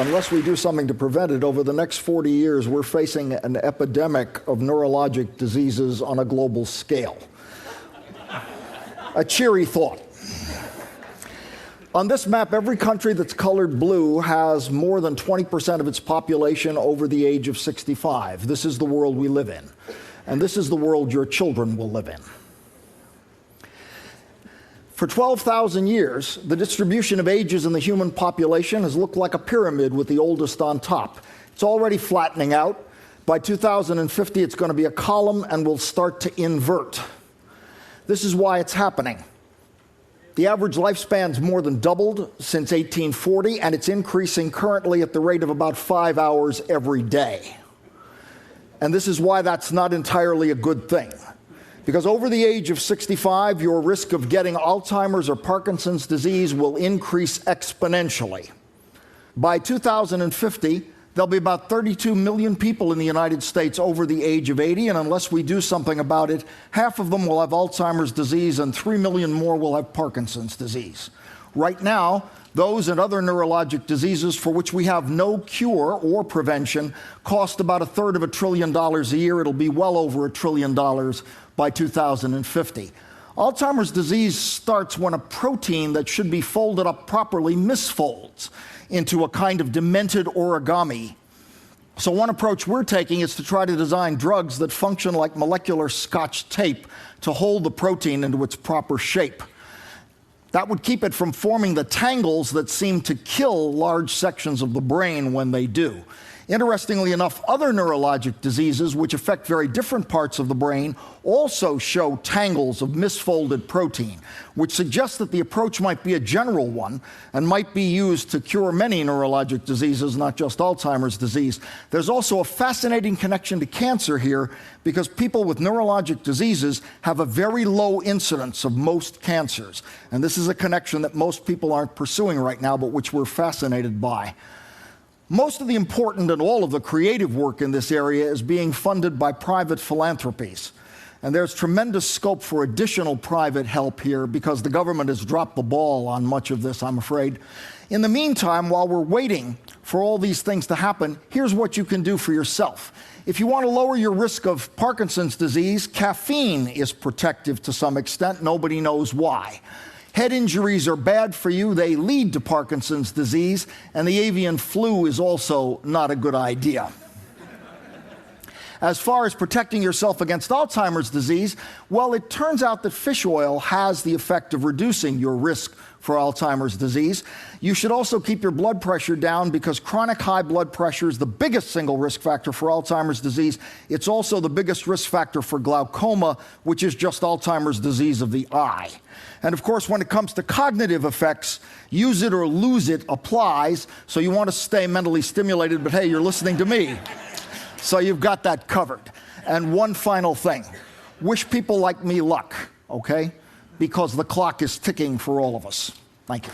unless we do something to prevent it, over the next 40 years, we're facing an epidemic of neurologic diseases on a global scale. A cheery thought. On this map, every country that's colored blue has more than 20% of its population over the age of 65. This is the world we live in. And this is the world your children will live in. For 12,000 years, the distribution of ages in the human population has looked like a pyramid with the oldest on top. It's already flattening out. By 2050, it's going to be a column and will start to invert. This is why it's happening. The average lifespan's more than doubled since 1840, and it's increasing currently at the rate of about 5 hours every day. And this is why that's not entirely a good thing. Because over the age of 65, your risk of getting Alzheimer's or Parkinson's disease will increase exponentially. By 2050, there'll be about 32 million people in the United States over the age of 80, and unless we do something about it, half of them will have Alzheimer's disease and 3 million more will have Parkinson's disease. Right now, those and other neurologic diseases for which we have no cure or prevention cost about $1/3 trillion a year. It'll be well over $1 trillion by 2050. Alzheimer's disease starts when a protein that should be folded up properly misfolds into a kind of demented origami. So one approach we're taking is to try to design drugs that function like molecular Scotch tape to hold the protein into its proper shape. That would keep it from forming the tangles that seem to kill large sections of the brain when they do. Interestingly enough, other neurologic diseases, which affect very different parts of the brain, also show tangles of misfolded protein, which suggests that the approach might be a general one and might be used to cure many neurologic diseases, not just Alzheimer's disease. There's also a fascinating connection to cancer here, because people with neurologic diseases have a very low incidence of most cancers. And this is a connection that most people aren't pursuing right now, but which we're fascinated by. Most of the important and all of the creative work in this area is being funded by private philanthropies. And there's tremendous scope for additional private help here because the government has dropped the ball on much of this, I'm afraid. In the meantime, while we're waiting for all these things to happen, here's what you can do for yourself. If you want to lower your risk of Parkinson's disease, caffeine is protective to some extent. Nobody knows why. Head injuries are bad for you. They lead to Parkinson's disease, and the avian flu is also not a good idea. As far as protecting yourself against Alzheimer's disease, well, it turns out that fish oil has the effect of reducing your risk for Alzheimer's disease. You should also keep your blood pressure down because chronic high blood pressure is the biggest single risk factor for Alzheimer's disease. It's also the biggest risk factor for glaucoma, which is just Alzheimer's disease of the eye. And of course, when it comes to cognitive effects, use it or lose it applies. So you want to stay mentally stimulated, but hey, you're listening to me. So you've got that covered. And one final thing. Wish people like me luck, okay? Because the clock is ticking for all of us. Thank you.